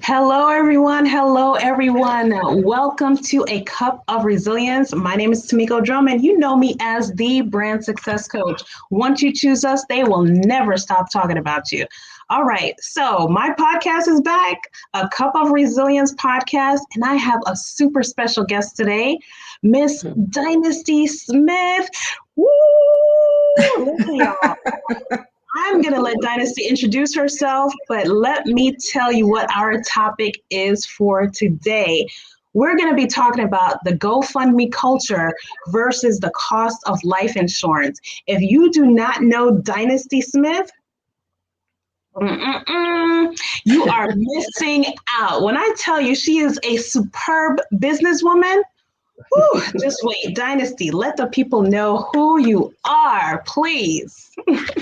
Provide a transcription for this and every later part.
Hello, everyone. Hello, everyone. Welcome to A Cup of Resilience. My name is Tamiko Drummond. You know me as the brand success coach. Once you choose us, they will never stop talking about you. All right. So, my podcast is back, A Cup of Resilience podcast, and I have a super special guest today, Miss Dynasty Smith. Woo! Listen, y'all. I'm going to let Dynasty introduce herself, but let me tell you what our topic is for today. We're going to be talking about the GoFundMe culture versus the cost of life insurance. If you do not know Dynasty Smith, you are missing out. When I tell you she is a superb businesswoman, whew, just wait. Dynasty, let the people know who you are, please.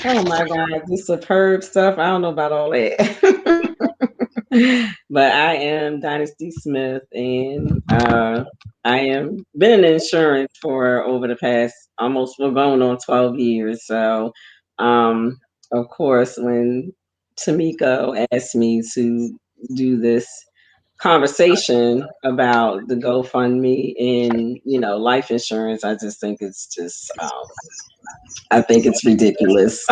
Oh my God, this superb stuff. I don't know about all that. But I am Dynasty Smith, and I am been in insurance for over the past we're going on 12 years. So, um, of course, when Tamiko asked me to do this conversation about the GoFundMe and life insurance, I just think it's just I think it's ridiculous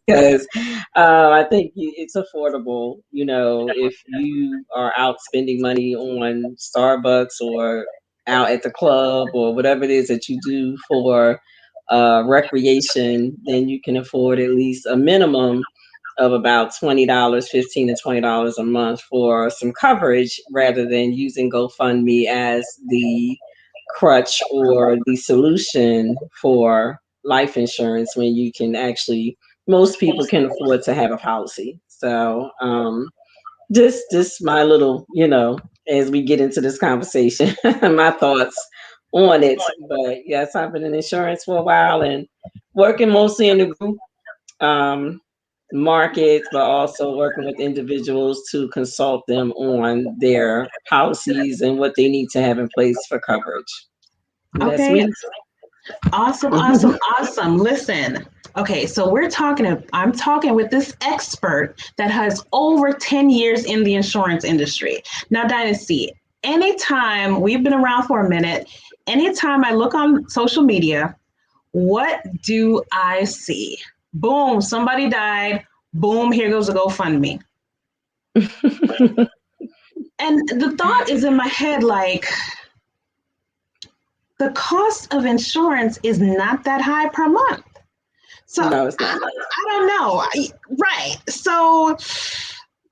because I think it's affordable. If you are out spending money on Starbucks or out at the club or whatever it is that you do for recreation, then you can afford at least a minimum of about $20, $15 to $20 a month for some coverage rather than using GoFundMe as the crutch or the solution for life insurance when you can actually most people can afford to have a policy. So just my little, as we get into this conversation, my thoughts on it. But yes, I've been in insurance for a while and working mostly in the group um, market, but also working with individuals to consult them on their policies and what they need to have in place for coverage. That's Okay, me. awesome, awesome, awesome. Listen, okay, so I'm talking with this expert that has over 10 years in the insurance industry. Now, Dynasty, anytime we've been around for a minute, anytime I look on social media, what do I see? Boom, somebody died. Boom, here goes a GoFundMe. And the thought is in my head like, the cost of insurance is not that high per month. So No, it's not. I don't know. Right. So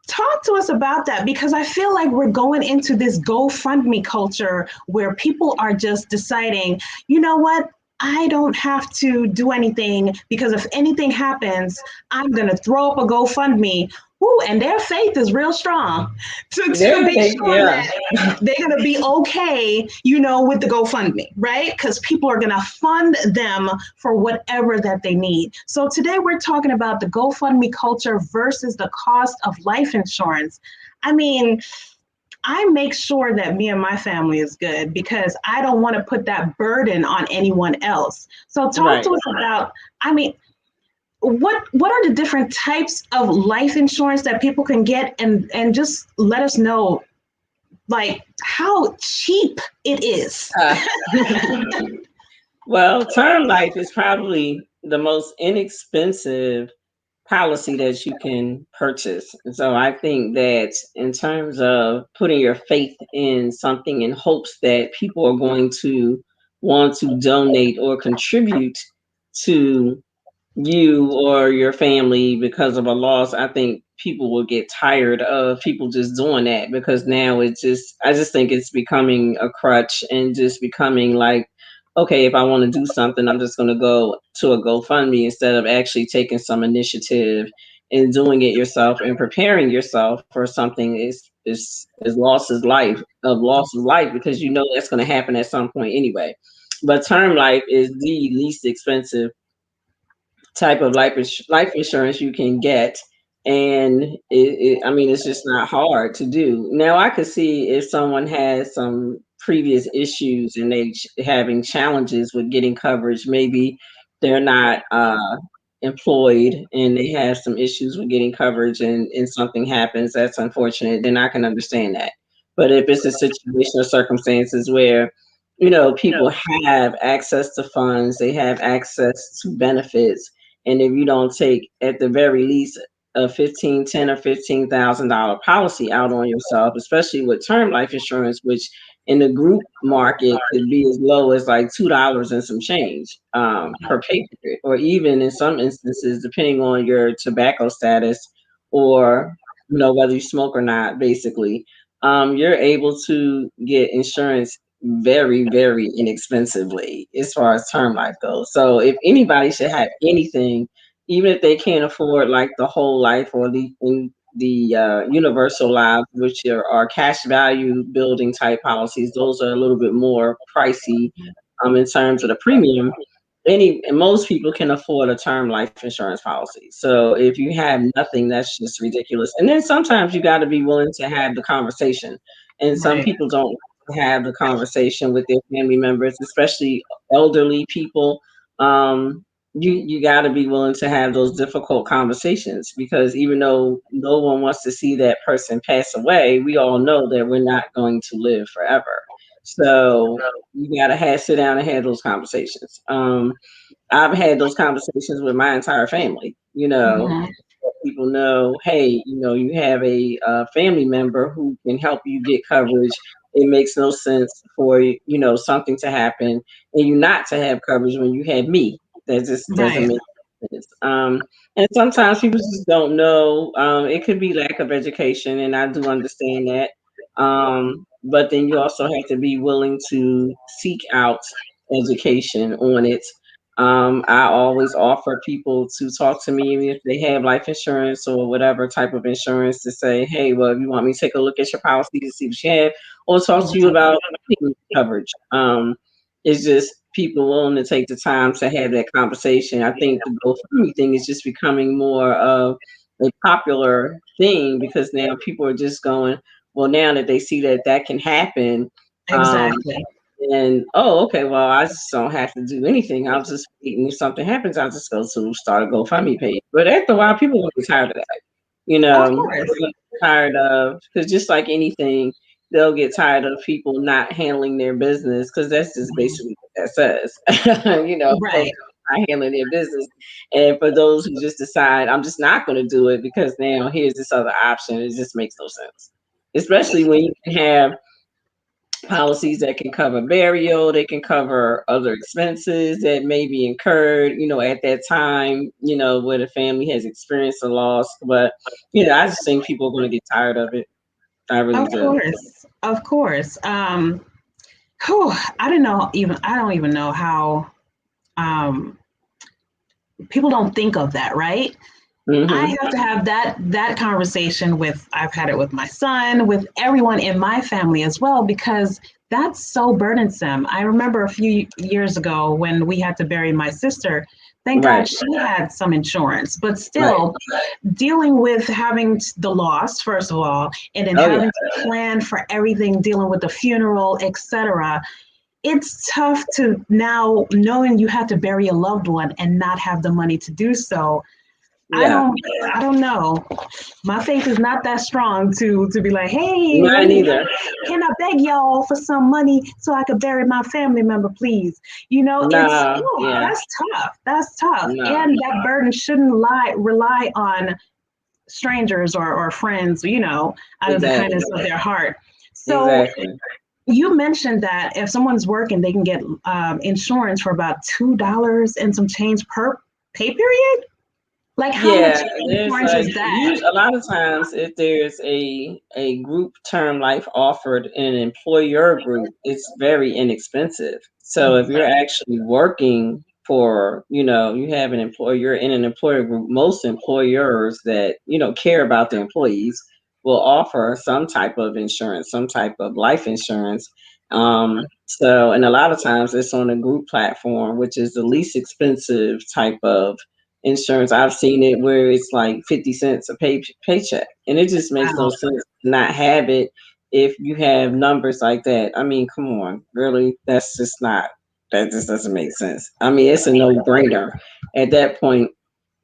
talk to us about that because I feel like we're going into this GoFundMe culture where people are just deciding, you know what? I don't have to do anything because if anything happens, I'm going to throw up a GoFundMe. Ooh, and their faith is real strong to Yeah, be sure yeah. that they're going to be okay, with the GoFundMe, right? Because people are going to fund them for whatever that they need. So today we're talking about the GoFundMe culture versus the cost of life insurance. I mean, I make sure that me and my family is good because I don't want to put that burden on anyone else. So talk Right. to us about, I mean, what are the different types of life insurance that people can get and just let us know like how cheap it is. Uh, well, term life is probably the most inexpensive policy that you can purchase. So I think that in terms of putting your faith in something in hopes that people are going to want to donate or contribute to you or your family because of a loss, I think people will get tired of people just doing that because now I just think it's becoming a crutch and just becoming like, okay, if I want to do something, I'm just going to go to a GoFundMe instead of actually taking some initiative and doing it yourself and preparing yourself for something is loss of life because you know that's going to happen at some point anyway. But term life is the least expensive type of life insurance you can get, and I mean it's just not hard to do. Now I could see if someone has some previous issues and having challenges with getting coverage, maybe they're not employed and they have some issues with getting coverage and something happens, that's unfortunate, then I can understand that. But if it's a situation or circumstances where, people have access to funds, they have access to benefits, and if you don't take at the very least a 15, 10, or $15,000 policy out on yourself, especially with term life insurance, which in the group market could be as low as like $2 and some change per pay period, or even in some instances, depending on your tobacco status or whether you smoke or not, basically, you're able to get insurance very, very inexpensively as far as term life goes. So if anybody should have anything, even if they can't afford like the whole life or the universal lives, which are cash value building type policies, those are a little bit more pricey in terms of the premium. And most people can afford a term life insurance policy. So if you have nothing, that's just ridiculous. And then sometimes you got to be willing to have the conversation. And some Right. people don't have the conversation with their family members, especially elderly people. You got to be willing to have those difficult conversations, because even though no one wants to see that person pass away, we all know that we're not going to live forever. So you got to have sit down and have those conversations. I've had those conversations with my entire family. Mhm. Let people know, hey, you have a family member who can help you get coverage. It makes no sense for something to happen and you not to have coverage when you have me. That just doesn't Right. make sense. And sometimes people just don't know. It could be lack of education, and I do understand that. But then you also have to be willing to seek out education on it. I always offer people to talk to me, even if they have life insurance or whatever type of insurance, to say, hey, well, if you want me to take a look at your policy to see what you have, or talk to you about coverage. It's just people willing to take the time to have that conversation. I think the GoFundMe thing is just becoming more of a popular thing, because now people are just going, well, now that they see that that can happen, um, Exactly. and oh, okay, well, I just don't have to do anything. I'll just wait, and if something happens, I'll just go to start a GoFundMe page. But after a while, people will get tired of that. Of They'll course. get tired of, because just like anything, they'll get tired of people not handling their business, because that's just basically what that says. Folks Right. not handling their business. And for those who just decide, I'm just not going to do it because now here's this other option, it just makes no sense. Especially when you can have policies that can cover burial, they can cover other expenses that may be incurred, at that time, where the family has experienced a loss. But, I just think people are going to get tired of it. I really Of do. course. Of course. Whew, I don't even know how um people don't think of that, right? I Hmm. have to have that conversation with I've had it with my son, with everyone in my family as well, because that's so burdensome. I remember a few years ago when we had to bury my sister. Thank God Right, she had some insurance, but right. still dealing with having the loss, first of all, and then Oh, yeah. having to plan for everything, dealing with the funeral, etc. It's tough to now knowing you have to bury a loved one and not have the money to do so. I Yeah. don't I don't know. My faith is not that strong to be like, hey, let Mine me either. can I beg y'all for some money so I could bury my family member, please? It's No, yeah. that's tough. That's tough. No. And that burden shouldn't rely on strangers or friends, out of the kindness Exactly. of their heart. So Exactly. you mentioned that if someone's working, they can get insurance for about $2 and some change per pay period. Like how much Yeah, there's insurance is like that? a lot of times if there's a group term life offered in an employer group, it's very inexpensive. So if you're actually working for, you have an employer in an employer group, most employers that, care about their employees will offer some type of insurance, some type of life insurance. So, and a lot of times it's on a group platform, which is the least expensive type of insurance. I've seen it where it's like 50 cents a paycheck. And it just makes no Wow. sense to not have it if you have numbers like that. I mean, come on, really? That's just not, that just doesn't make sense. I mean, it's a no brainer at that point.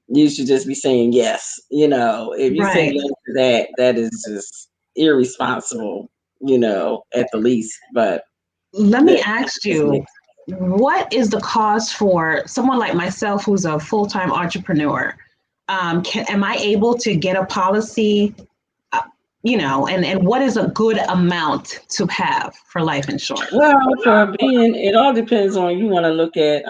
you should just be saying yes. If you say Right. no to that, that is just irresponsible, at the least. But Let me that ask doesn't you, make what is the cost for someone like myself who's a full-time entrepreneur? Am I able to get a policy, uh, and what is a good amount to have for life insurance? well, for being, it all depends on, you want to look at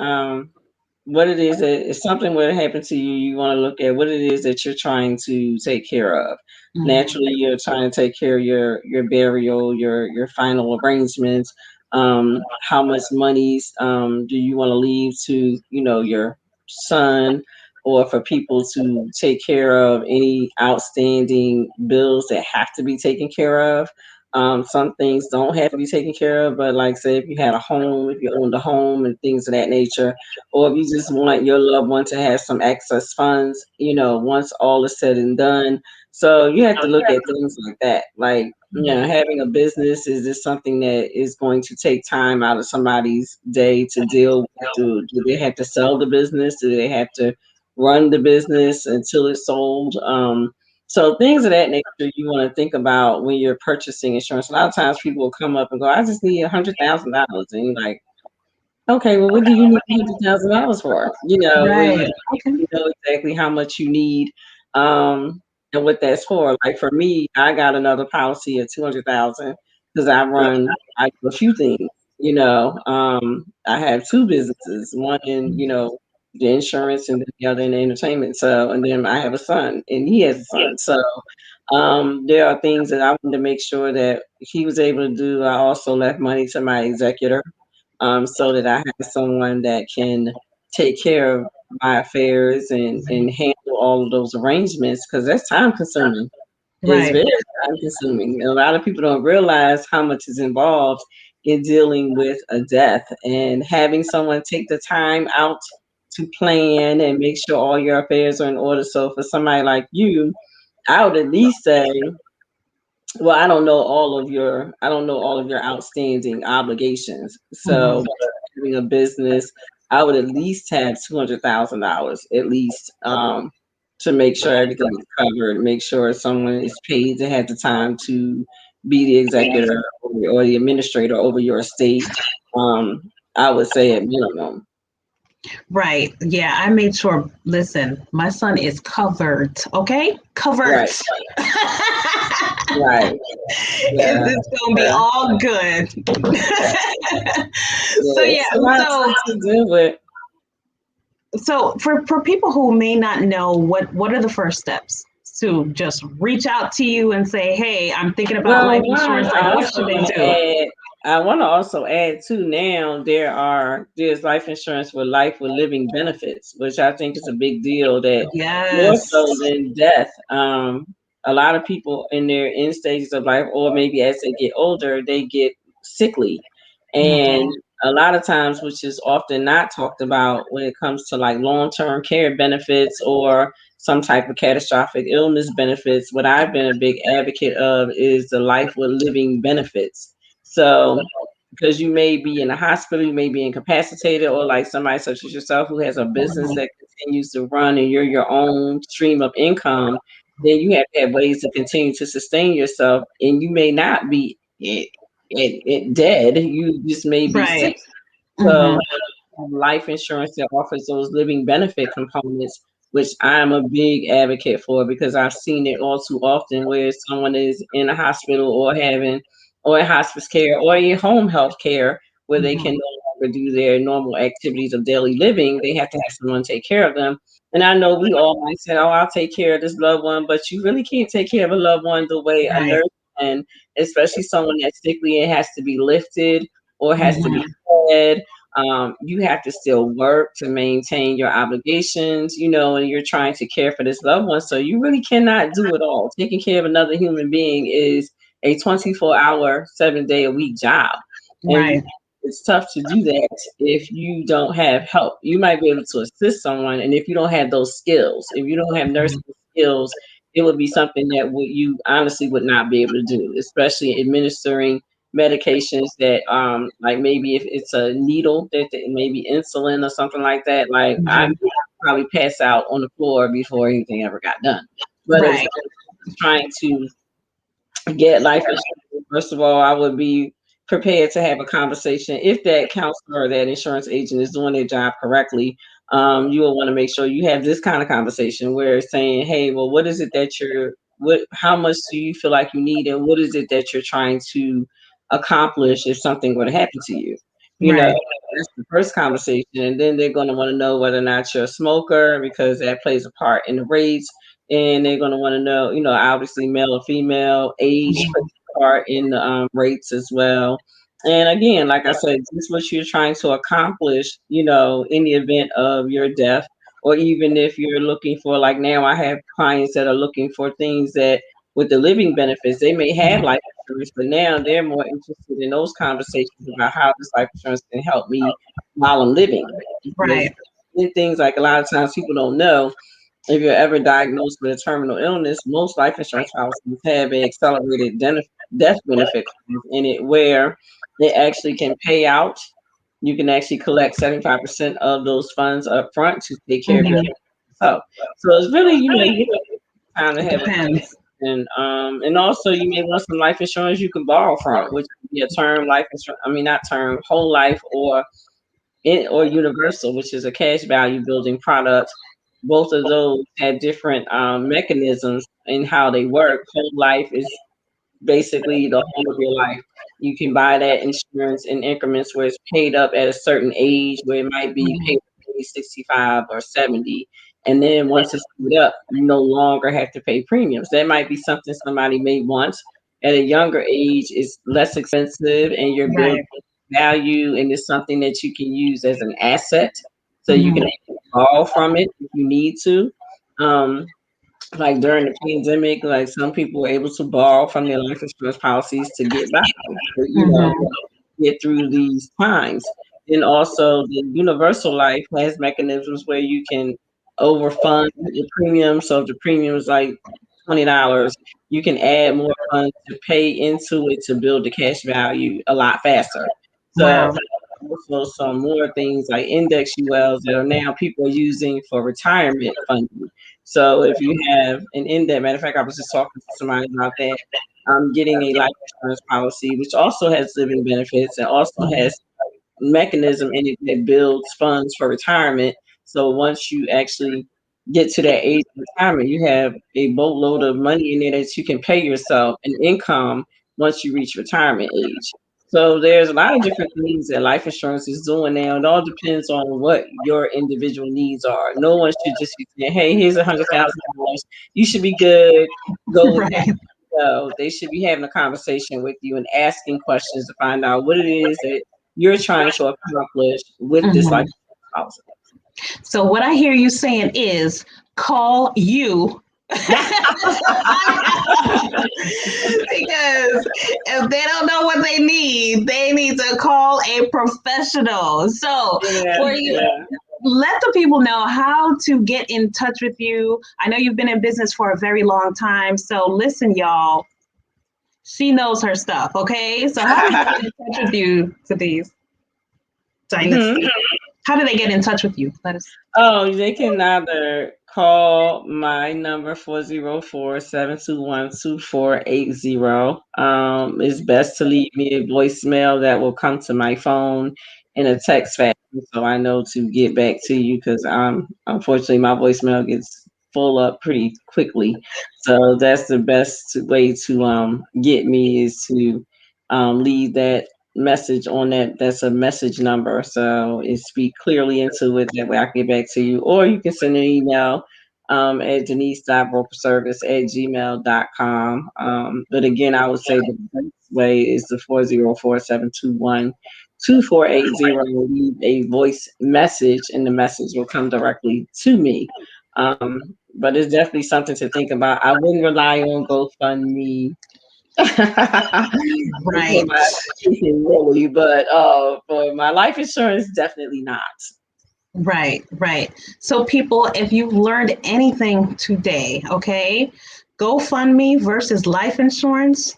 what it is that if something were to happen to you, you want to look at what it is that you're trying to take care of. Mhm. Naturally, you're trying to take care of your burial, your final arrangements. How much monies do you want to leave to your son, or for people to take care of any outstanding bills that have to be taken care of. Some things don't have to be taken care of, but like say if you had a home, if you owned a home and things of that nature, or if you just want your loved one to have some excess funds, once all is said and done. So you have to look at things like that. Like, having a business, is this something that is going to take time out of somebody's day to deal with? Do they have to sell the business? Do they have to run the business until it's sold? So things of that nature you want to think about when you're purchasing insurance. A lot of times people will come up and go, "I just need $100,000," and you're like, okay, well, what do you need $100,000 for? Where you Right. Okay. know exactly how much you need, um, and what that's for. Like for me, I got another policy of 200,000 because I do a few things. I have two businesses, one in the insurance and then the other in the entertainment. So, and then I have a son, and he has a son. So, there are things that I wanted to make sure that he was able to do. I also left money to my executor, so that I have someone that can take care of my affairs and handle all of those arrangements, because that's time consuming. It's Right. very time consuming. A lot of people don't realize how much is involved in dealing with a death, and having someone take the time out to plan and make sure all your affairs are in order. So for somebody like you, I would at least say, well, I don't know all of your outstanding obligations. Mhm. So having a business, I would at least have $200,000 at least, to make sure everything is covered, make sure someone is paid to have the time to be the executor or the administrator over your estate. I would say at minimum. Right. Yeah, I made sure. Listen, my son is covered. Okay, covered. Right, right. Yeah. It's gonna be Yeah. all good. So Yeah. yeah. It's a lot So to do with. so for people who may not know, what are the first steps to just reach out to you and say, hey, I'm thinking about Well, life one, insurance. I Like, what also should they want to do? add, I want to also add too, now there's life insurance with life with living benefits, which I think is a big deal, that more Yes. so than death. A lot of people in their end stages of life, or maybe as they get older, they get sickly. And Mhm. a lot of times, which is often not talked about when it comes to like long-term care benefits or some type of catastrophic illness benefits, what I've been a big advocate of is the life with living benefits. So, because you may be in a hospital, you may be incapacitated, or like somebody such as yourself who has a business Mhm. that continues to run and you're your own stream of income, then you have to have ways to continue to sustain yourself. And you may not be dead, you just may be Right. sick. Hmm. So life insurance that offers those living benefit components, which I'm a big advocate for, because I've seen it all too often where someone is in a hospital or in hospice care or in home health care where they Hmm. can no longer do their normal activities of daily living. They have to have someone take care of them. And I know we all might say, "Oh, I'll take care of this loved one," but you really can't take care of a loved one the way a Right. nurse can, especially someone that's sickly and has to be lifted or has to be Hmm. fed. You have to still work to maintain your obligations, and you're trying to care for this loved one. So you really cannot do it all. Taking care of another human being is a 24-hour, 7-day a week job. And Right. it's tough to do that if you don't have help. You might be able to assist someone, and if you don't have those skills, if you don't have nursing skills, it would be something that you honestly would not be able to do, especially administering medications that like maybe if it's a needle that maybe insulin or something like that. Like I'm Mhm. probably pass out on the floor before anything ever got done. But as Right. far as trying to get life insurance, first of all, I would be prepared to have a conversation. If that counselor or that insurance agent is doing their job correctly, you will want to make sure you have this kind of conversation where it's saying, hey, well, what is it that how much do you feel like you need, and what is it that you're trying to accomplish if something were to happen to you? You know, Right. that's the first conversation. And then they're going to want to know whether or not you're a smoker, because that plays a part in the rates. And they're going to want to know, obviously male or female, age plays Mhm. a part in the rates as well. And again, like I said, just what you're trying to accomplish, in the event of your death, or even if you're looking for, like now I have clients that are looking for things that with the living benefits, they may have life insurance, but now they're more interested in those conversations about how this life insurance can help me while I'm living. Because Right. things like a lot of times people don't know, if you're ever diagnosed with a terminal illness, most life insurance policies have an accelerated death benefit clause in it where they actually can pay out. You can actually collect 75% of those funds up front to take care of Mhm. yourself. So it's really, you time to It have a depends. and also you may want some life insurance you can borrow from, which could be a term life insurance. I mean, not term, whole life, or universal, which is a cash value building product. Both of those have different mechanisms in how they work. Whole life is basically the whole of your life. You can buy that insurance in increments where it's paid up at a certain age, where it might be paid Mhm. up at age 65 or 70. And then once it's paid up, you no longer have to pay premiums. That might be something somebody may want at a younger age. It's less expensive, and you're building Right. value, and it's something that you can use as an asset. So you can Mhm. actually borrow from it if you need to. Um, like during the pandemic, like some people were able to borrow from their life insurance policies to get by, Mhm. get through these times. And also, the universal life has mechanisms where you can overfund the premium. So if the premium is like $20, you can add more funds to pay into it to build the cash value a lot faster. So Wow. also some more things like index ULs that are now people are using for retirement funding. So if you have an index, matter of fact, I was just talking to somebody about that. I'm getting a life insurance policy, which also has living benefits and also has mechanism in it that builds funds for retirement. So once you actually get to that age of retirement, you have a boatload of money in there that you can pay yourself an income once you reach retirement age. So there's a lot of different things that life insurance is doing now. It all depends on what your individual needs are. No one should just be saying, "Hey, here's $100,000. You should be good. Go invest." Right. So they should be having a conversation with you and asking questions to find out what it is that you're trying to accomplish with this life Mhm. policy. So what I hear you saying is call you. Because if they don't know what they need to call a professional. So Yeah, for you, yeah. let the people know how to get in touch with you. I know you've been in business for a very long time. So listen, y'all, she knows her stuff. Okay. So how do they get in touch with you, for these Mhm. Dynasty? How do they get in touch with you? Let us. Oh, they can either call my number 404-721-2480. It's best to leave me a voicemail that will come to my phone in a text fashion so I know to get back to you, because unfortunately my voicemail gets full up pretty quickly. So that's the best way to get me, is to leave that message on that's a message number, so it speak clearly into it, that way I can get back to you. Or you can send an email at denise.brokerservice@gmail.com. But again, I would say the best way is the 404-721-2480. Leave a voice message and the message will come directly to me. But it's definitely something to think about. I wouldn't rely on GoFundMe for Right. my education, really, but for my life insurance, definitely not. Right, right. So, people, if you've learned anything today, okay, GoFundMe versus life insurance,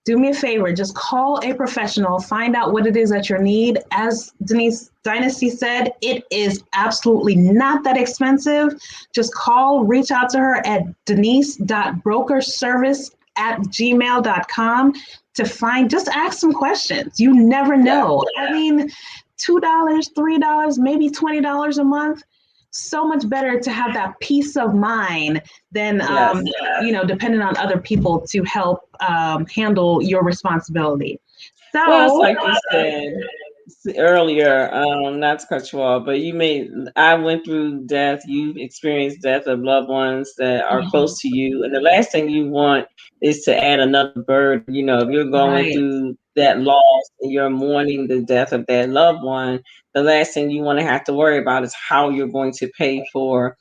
do me a favor, just call a professional, find out what it is that you need. As Denise Dynasty said, it is absolutely not that expensive. Just call, reach out to her at denise.brokerservice@gmail.com to find, just ask some questions. You never know. I mean, $2, $3, maybe $20 a month. So much better to have that peace of mind than depending on other people to help handle your responsibility. Well, it's So like you said earlier, not to cut you off, but I went through death, you've experienced death of loved ones that are close to you. And the last thing you want is to add another burden. If you're going right, through that loss and you're mourning the death of that loved one, the last thing you want to have to worry about is how you're going to pay for,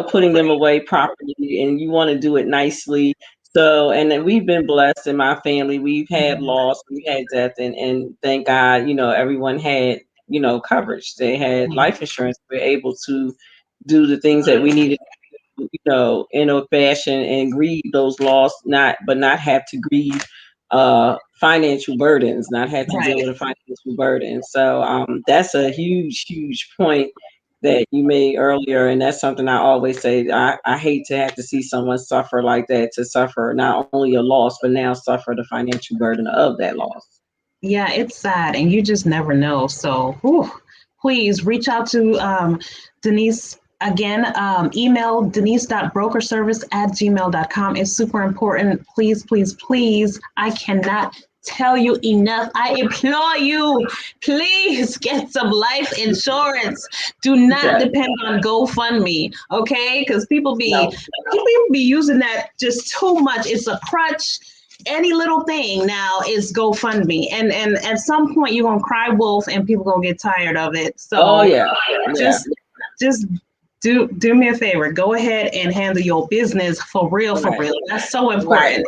putting them away properly. And you want to do it nicely. So, and then we've been blessed in my family. We've had loss, we've had death, and thank God, everyone had, coverage. They had life insurance. We were able to do the things that we needed, in a fashion and grieve those loss, not have to grieve financial burdens, not have to deal right. with a financial burden. So that's a huge, huge point that you made earlier. And that's something I always say. I hate to have to see someone suffer like that, to suffer not only a loss, but now suffer the financial burden of that loss. Yeah, it's sad, and you just never know. So, please reach out to Denise again. Email denise.brokerservice@gmail.com. It's super important. Please, please, please. I cannot tell you enough. I implore you, please get some life insurance. Do not Okay. depend on GoFundMe, okay? Because No. people be using that just too much. It's a crutch. Any little thing now is GoFundMe, and at some point you're gonna cry wolf, and people gonna get tired of it. Oh So yeah. Yeah. just do me a favor. Go ahead and handle your business for real, for Right. real. That's so Right. important,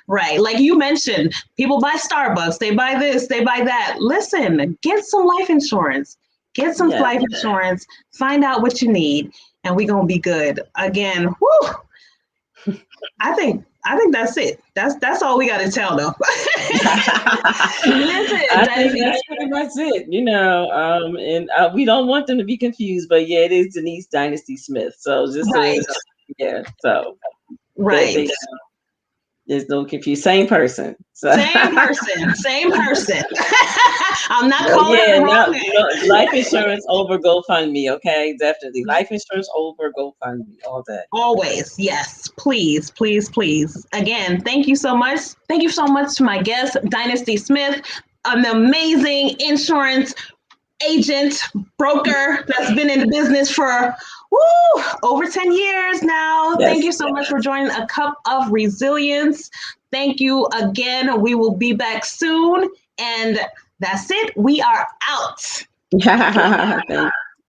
right? Like you mentioned, people buy Starbucks, they buy this, they buy that. Listen, get some life insurance. Get some Yes. life insurance. Find out what you need, and we're gonna be good. Again, whoo, I think that's it. That's all we got to tell them. Listen, I think that's pretty much it, and we don't want them to be confused, but yeah, it is Denise Dynasty Smith. So just right, so that right. there's no confusion. Same person. So Same person, same person. I'm not but calling it yeah, the wrong no, name. no, life insurance over GoFundMe, okay? Definitely. Life insurance over GoFundMe all day. Always, yes. Please, please, please. Again, thank you so much. Thank you so much to my guest, Dynasty Smith, an amazing insurance agent, broker that's been in the business for over 10 years now. Thank Yes. you so much for joining A Cup of Resilience. Thank you again. We will be back soon. And that's it. We are out. Thank